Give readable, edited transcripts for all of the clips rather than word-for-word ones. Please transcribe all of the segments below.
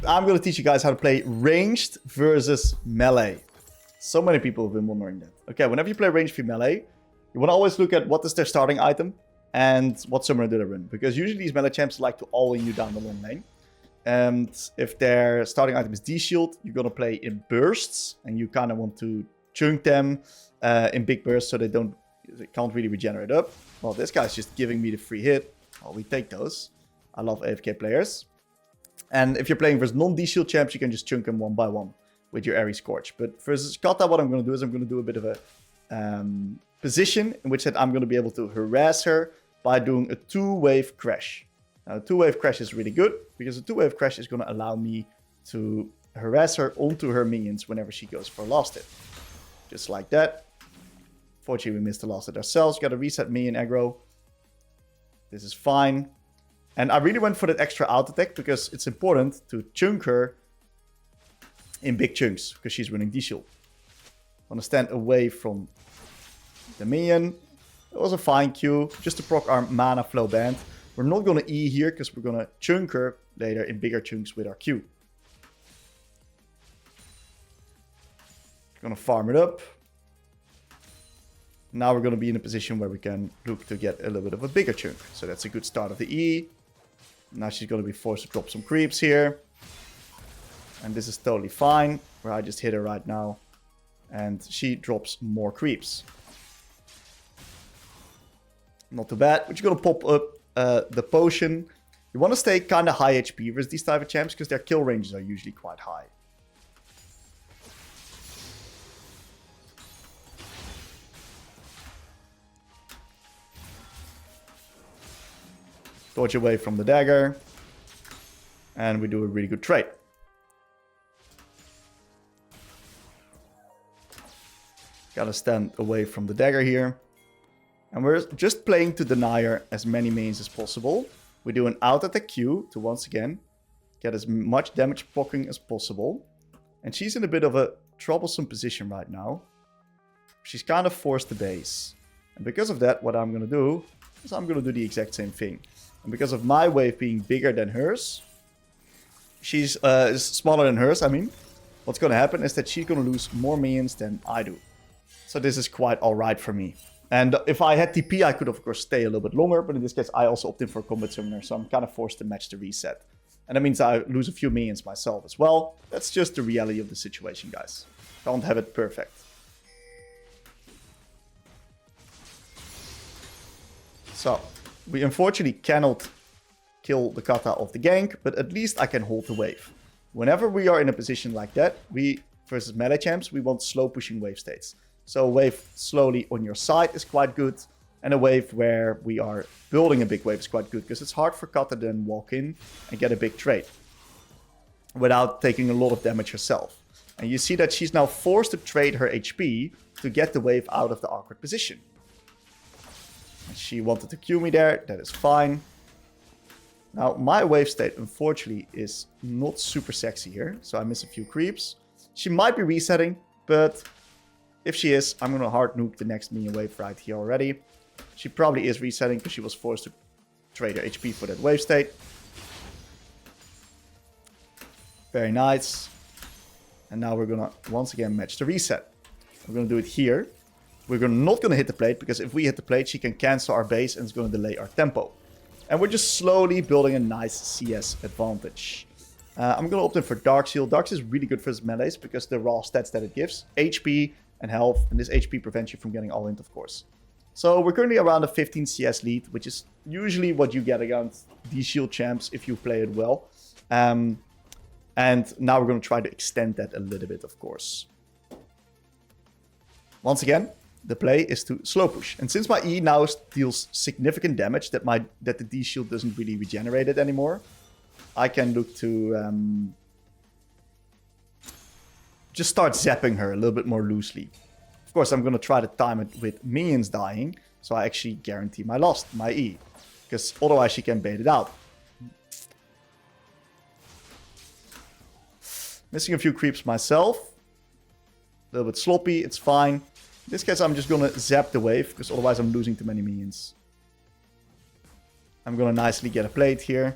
I'm going to teach you guys how to play ranged versus melee. So many people have been wondering that. Okay, whenever you play ranged v melee, you want to always look at what is their starting item and what summoner do they run. Because usually these melee champs like to all-in you down the long lane. And if their starting item is D-Shield, you're going to play in bursts. And you kind of want to chunk them in big bursts so they can't really regenerate up. Well, this guy's just giving me the free hit. Well, we take those. I love AFK players. And if you're playing versus non-D-Shield champs, you can just chunk them one by one with your Airy Scorch. But versus Kata, what I'm going to do is I'm going to do a bit of a position in which I'm going to be able to harass her by doing a two-wave crash. Now, a two-wave crash is really good because a two-wave crash is going to allow me to harass her onto her minions whenever she goes for a last hit. Just like that. Fortunately, we missed the last hit ourselves. Got to reset minion aggro. This is fine. And I really went for that extra out attack because it's important to chunk her in big chunks because she's running D-Shield. I want to stand away from the minion. It was a fine Q just to proc our mana flow band. We're not going to E here because we're going to chunk her later in bigger chunks with our Q. Going to farm it up. Now we're going to be in a position where we can look to get a little bit of a bigger chunk. So that's a good start of the E. Now she's going to be forced to drop some creeps here. And this is totally fine, where I just hit her right now. And she drops more creeps. Not too bad. But you're going to pop up the potion. You want to stay kind of high HP versus these type of champs, because their kill ranges are usually quite high. Dodge away from the dagger. And we do a really good trade. Gotta stand away from the dagger here. And we're just playing to deny her as many minions as possible. We do an out attack Q to once again get as much damage blocking as possible. And she's in a bit of a troublesome position right now. She's kind of forced to base. And because of that, what I'm going to do is I'm going to do the exact same thing. And because of my wave being bigger than hers, she's smaller than hers, I mean. What's going to happen is that she's going to lose more minions than I do. So this is quite alright for me. And if I had TP, I could of course stay a little bit longer. But in this case, I also opted for a combat summoner. So I'm kind of forced to match the reset. And that means I lose a few minions myself as well. That's just the reality of the situation, guys. Don't have it perfect. So, we unfortunately cannot kill the kata of the gank, but at least I can hold the wave. Whenever we are in a position like that, we, versus melee champs, we want slow pushing wave states. So a wave slowly on your side is quite good, and a wave where we are building a big wave is quite good, because it's hard for kata to then walk in and get a big trade without taking a lot of damage herself. And you see that she's now forced to trade her HP to get the wave out of the awkward position. She wanted to Q me there, that is fine. Now, my wave state, unfortunately, is not super sexy here. So I miss a few creeps. She might be resetting, but if she is, I'm going to hard nuke the next minion wave right here already. She probably is resetting because she was forced to trade her HP for that wave state. Very nice. And now we're going to once again match the reset. We're going to do it here. We're not going to hit the plate, because if we hit the plate, she can cancel our base and it's going to delay our tempo. And we're just slowly building a nice CS advantage. I'm going to opt in for Dark Seal. Dark Seal is really good for melees because the raw stats that it gives. HP and health. And this HP prevents you from getting all in, of course. So we're currently around a 15 CS lead, which is usually what you get against these shield champs if you play it well. And now we're going to try to extend that a little bit, of course. Once again, the play is to slow push. And since my E now deals significant damage, that the D shield doesn't really regenerate it anymore, I can look to just start zapping her a little bit more loosely. Of course, I'm going to try to time it with minions dying, so I actually guarantee my E. Because otherwise she can bait it out. Missing a few creeps myself. A little bit sloppy, it's fine. In this case, I'm just going to zap the wave, because otherwise I'm losing too many minions. I'm going to nicely get a plate here.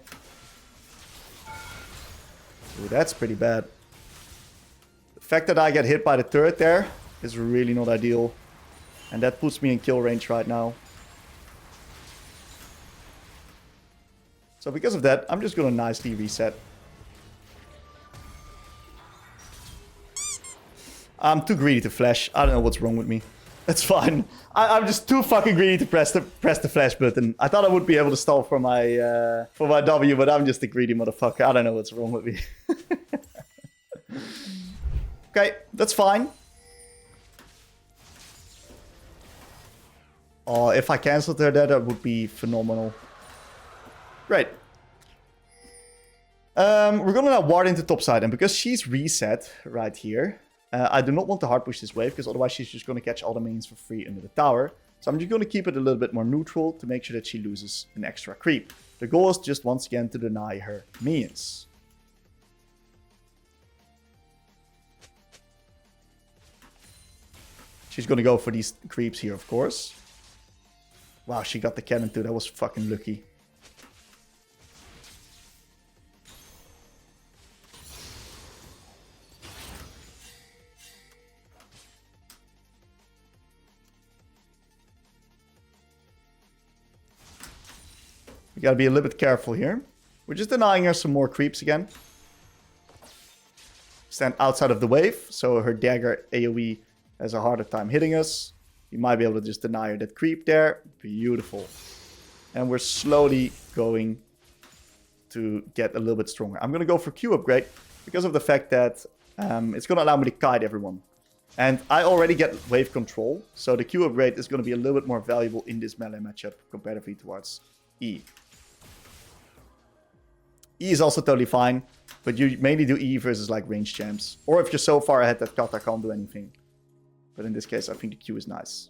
Ooh, that's pretty bad. The fact that I get hit by the turret there is really not ideal. And that puts me in kill range right now. So because of that, I'm just going to nicely reset. I'm too greedy to flash. I don't know what's wrong with me. That's fine. I'm just too fucking greedy to press the flash button. I thought I would be able to stall for my W, but I'm just a greedy motherfucker. I don't know what's wrong with me. Okay, that's fine. Oh, if I cancelled her there, that would be phenomenal. Great. We're gonna now ward into topside, and because she's reset right here, I do not want to hard push this wave, because otherwise she's just gonna catch all the minions for free under the tower. So I'm just gonna keep it a little bit more neutral to make sure that she loses an extra creep. The goal is just once again to deny her minions. She's gonna go for these creeps here, of course. Wow, she got the cannon too. That was fucking lucky. We gotta be a little bit careful here. We're just denying her some more creeps again. Stand outside of the wave, so her dagger AoE has a harder time hitting us. You might be able to just deny her that creep there. Beautiful. And we're slowly going to get a little bit stronger. I'm going to go for Q upgrade because of the fact that it's going to allow me to kite everyone. And I already get wave control, so the Q upgrade is going to be a little bit more valuable in this melee matchup comparatively towards E. E is also totally fine, but you mainly do E versus like range champs. Or if you're so far ahead that Kata can't do anything. But in this case, I think the Q is nice.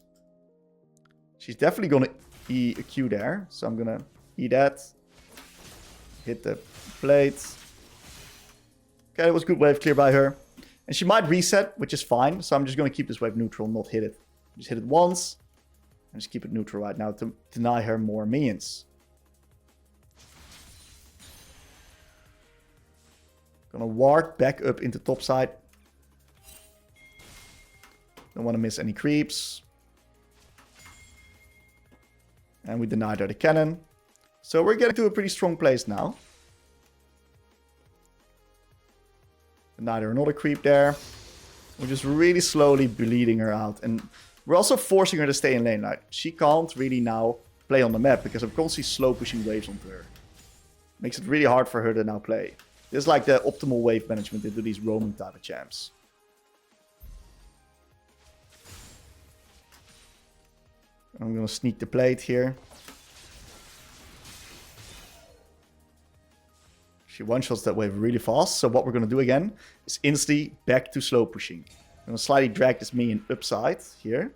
She's definitely going to E a Q there. So I'm going to E that. Hit the plate. Okay, that was good wave clear by her. And she might reset, which is fine. So I'm just going to keep this wave neutral, not hit it. Just hit it once. And just keep it neutral right now to deny her more minions. Gonna ward back up into topside. Don't want to miss any creeps. And we denied her the cannon. So we're getting to a pretty strong place now. Denied her another creep there. We're just really slowly bleeding her out. And we're also forcing her to stay in lane. Like, she can't really now play on the map because I'm constantly slow pushing waves onto her. Makes it really hard for her to now play. This is like the optimal wave management into these roaming type of champs. I'm going to sneak the plate here. She one-shots that wave really fast. So what we're going to do again is instantly back to slow pushing. I'm going to slightly drag this minion upside here.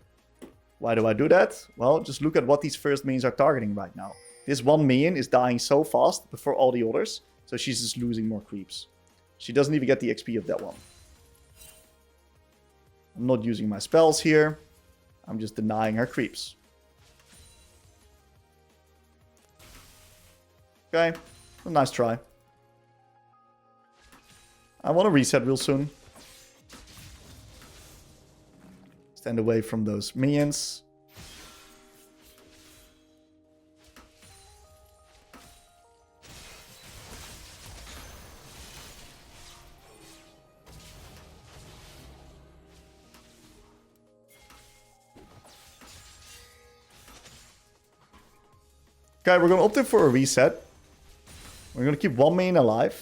Why do I do that? Well, just look at what these first minions are targeting right now. This one minion is dying so fast before all the others. So she's just losing more creeps. She doesn't even get the XP of that one. I'm not using my spells here. I'm just denying her creeps. Okay, a nice try. I want to reset real soon. Stand away from those minions. Okay, we're going to opt in for a reset. We're going to keep one main alive.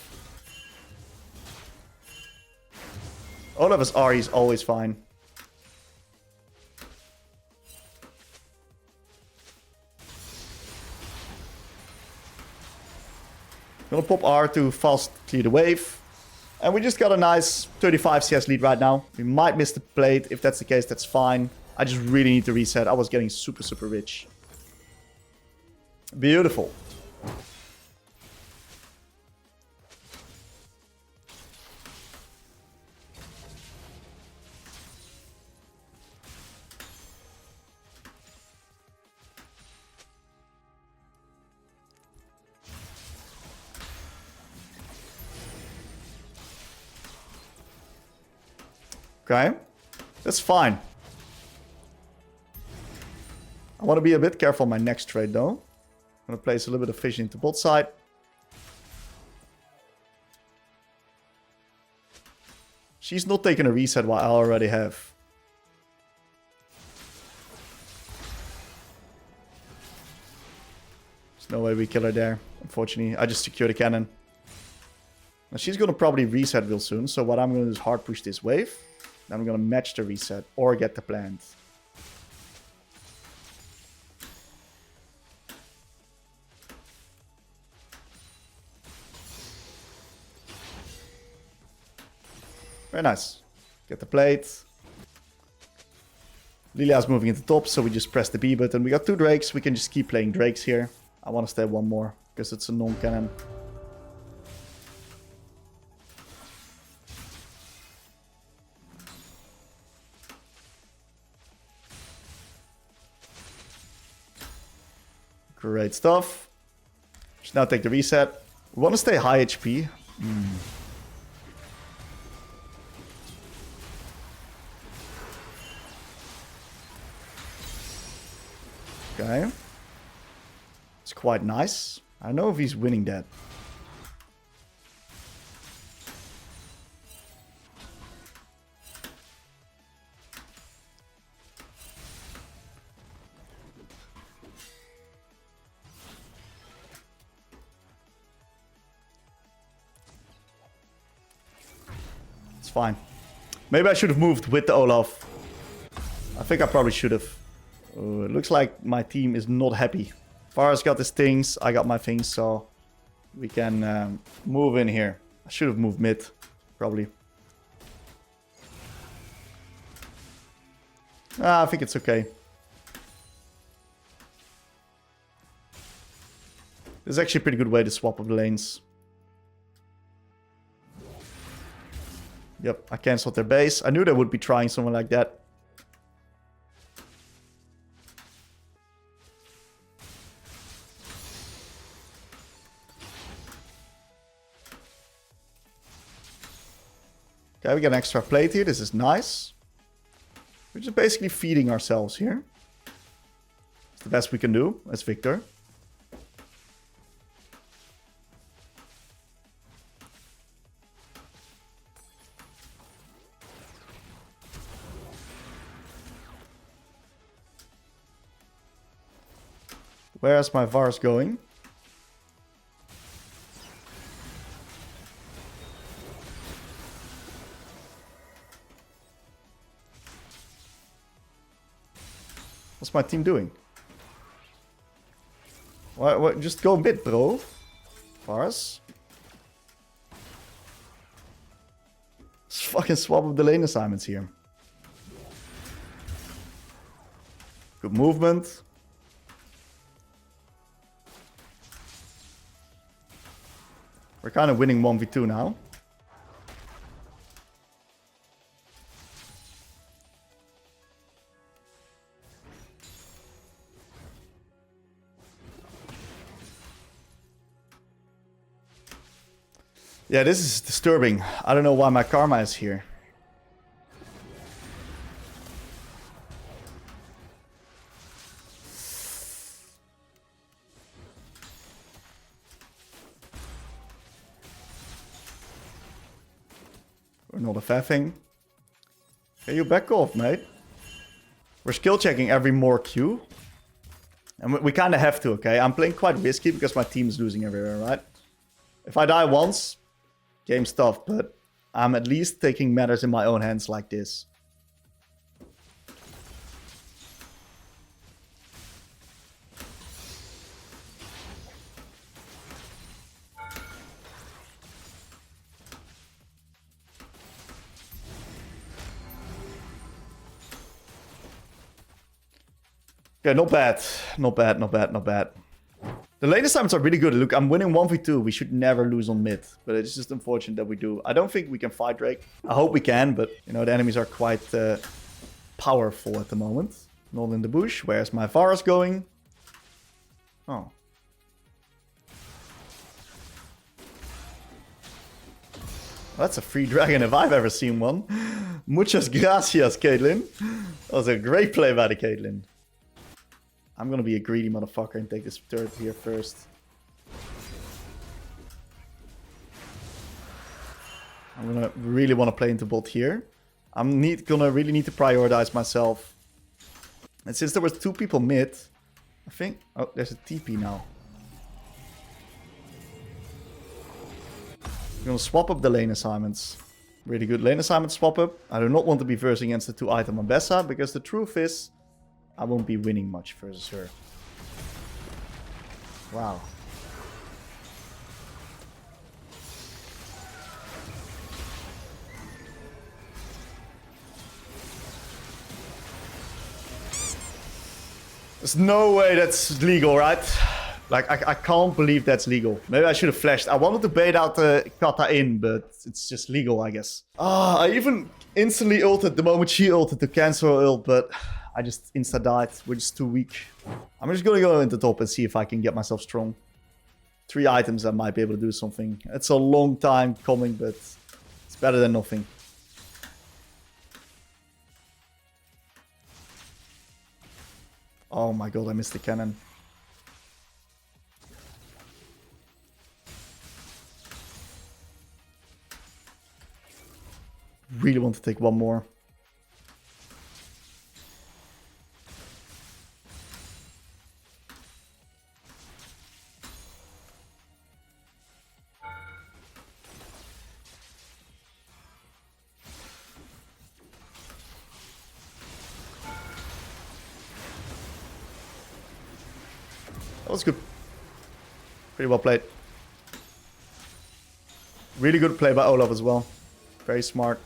Olaf's RE is always fine. Gonna pop R to fast clear the wave. And we just got a nice 35 CS lead right now. We might miss the plate. If that's the case, that's fine. I just really need to reset. I was getting super, super rich. Beautiful. Okay. That's fine. I want to be a bit careful on my next trade, though. I'm going to place a little bit of vision into bot side. She's not taking a reset while I already have. There's no way we kill her there, unfortunately. I just secured a cannon. Now she's going to probably reset real soon. So what I'm going to do is hard push this wave. Then I'm going to match the reset or get the plant. Very nice. Get the plate. Lilia's moving into top, so we just press the B button. We got 2 drakes. We can just keep playing drakes here. I want to stay 1 more because it's a non-cannon. Great stuff. Should now take the reset. We want to stay high HP. Okay. It's quite nice. I don't know if he's winning that. It's fine. Maybe I should have moved with the Olaf. I think I probably should have. It looks like my team is not happy. Farah's got his things, I got my things, so we can move in here. I should have moved mid, probably. I think it's okay. This is actually a pretty good way to swap up the lanes. Yep, I cancelled their base. I knew they would be trying something like that. Okay, we get an extra plate here. This is nice. We're just basically feeding ourselves here. It's the best we can do as Victor. Where's my Vars going? What's my team doing? What? Just go mid, bro. Vars. Let's fucking swap up the lane assignments here. Good movement. We're kind of winning 1v2 now. Yeah, this is disturbing. I don't know why my karma is here. We're not a faffing. Can you back off, mate? We're skill checking every more Q. And we kind of have to, okay? I'm playing quite risky because my team is losing everywhere, right? If I die once, game's tough, but I'm at least taking matters in my own hands like this. Okay, not bad. Not bad, not bad, not bad. The lane assignments are really good. Look, I'm winning 1v2. We should never lose on mid. But it's just unfortunate that we do. I don't think we can fight Drake. I hope we can, but, you know, the enemies are quite powerful at the moment. Not in the bush. Where's my Varus going? Oh. That's a free dragon if I've ever seen one. Muchas gracias, Caitlyn. That was a great play by the Caitlyn. I'm gonna be a greedy motherfucker and take this turret here first. I'm gonna really want to play into bot here. I'm gonna really need to prioritize myself. And since there was 2 people mid, I think... Oh, there's a TP now. I'm gonna swap up the lane assignments. Really good lane assignment swap up. I do not want to be versing against the 2-item Ambessa, because the truth is, I won't be winning much versus her. Wow. There's no way that's legal, right? Like, I can't believe that's legal. Maybe I should have flashed. I wanted to bait out the Kata in, but it's just legal, I guess. Ah, I even instantly ulted the moment she ulted to cancel her ult, but I just insta-died. We're just too weak. I'm just gonna go into top and see if I can get myself strong. 3 items, I might be able to do something. It's a long time coming, but it's better than nothing. Oh my god, I missed the cannon. Really want to take one more. That was good. Pretty well played. Really good play by Olaf as well. Very smart.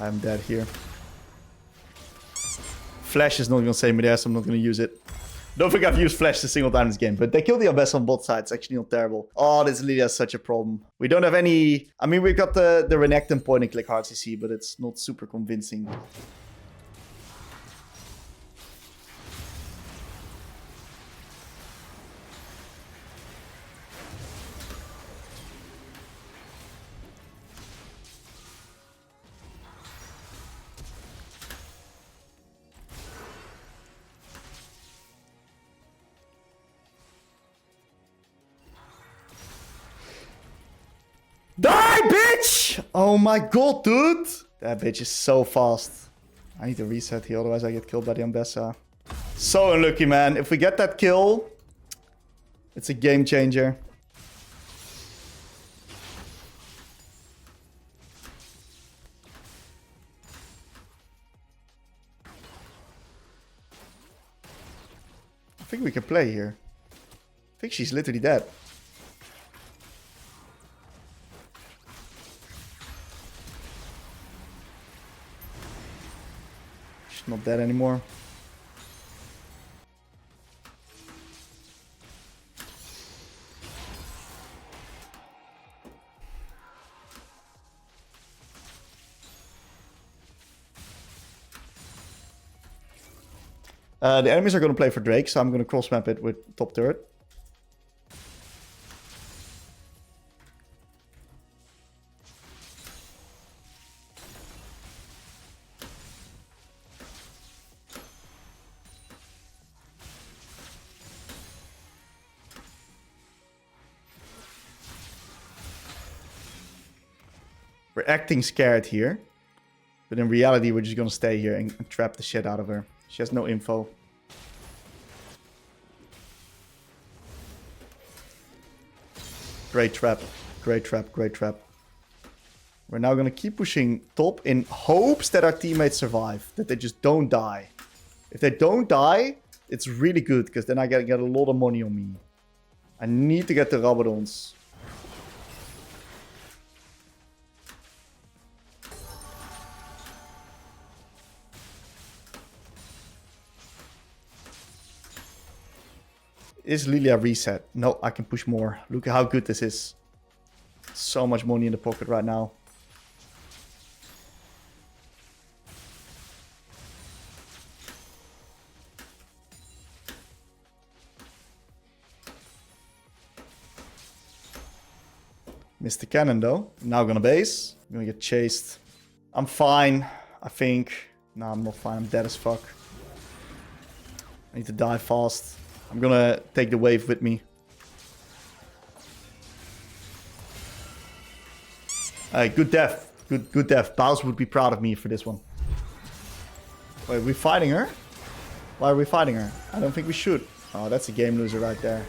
I'm dead here. Flash is not going to save me there, so I'm not going to use it. Don't think I've used Flash a single time in this game, but they killed the Abyss on bot side. It's actually not terrible. Oh, this Lydia is such a problem. We don't have any... I mean, we've got the Renekton point and click hard CC, but it's not super convincing. Die, bitch! Oh my god, dude! That bitch is so fast. I need to reset here, otherwise I get killed by the Ambessa. So unlucky, man. If we get that kill, it's a game changer. I think we can play here. I think she's literally dead. Not dead anymore. The enemies are going to play for Drake, so I'm going to cross map it with top turret. We're acting scared here. But in reality, we're just gonna stay here and trap the shit out of her. She has no info. Great trap. Great trap. Great trap. We're now gonna keep pushing top in hopes that our teammates survive. That they just don't die. If they don't die, it's really good. Because then I get a lot of money on me. I need to get the Rabadons. Is Lilia reset? No, I can push more. Look at how good this is. So much money in the pocket right now. Missed the cannon though. Now gonna base. I'm gonna get chased. I'm fine, I think. No, I'm not fine. I'm dead as fuck. I need to die fast. I'm gonna take the wave with me. Good death. Good death. Bowser would be proud of me for this one. Wait, are we fighting her? Why are we fighting her? I don't think we should. Oh, that's a game loser right there.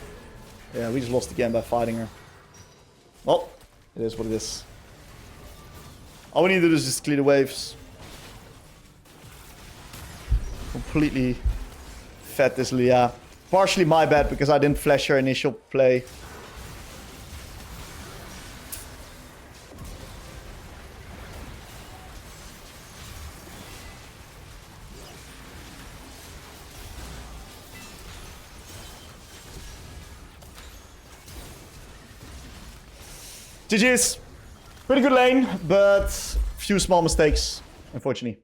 Yeah, we just lost again by fighting her. Well, it is what it is. All we need to do is just clear the waves. Completely fed this Leah. Partially my bad because I didn't flash her initial play. GG's. Pretty good lane, but few small mistakes, unfortunately.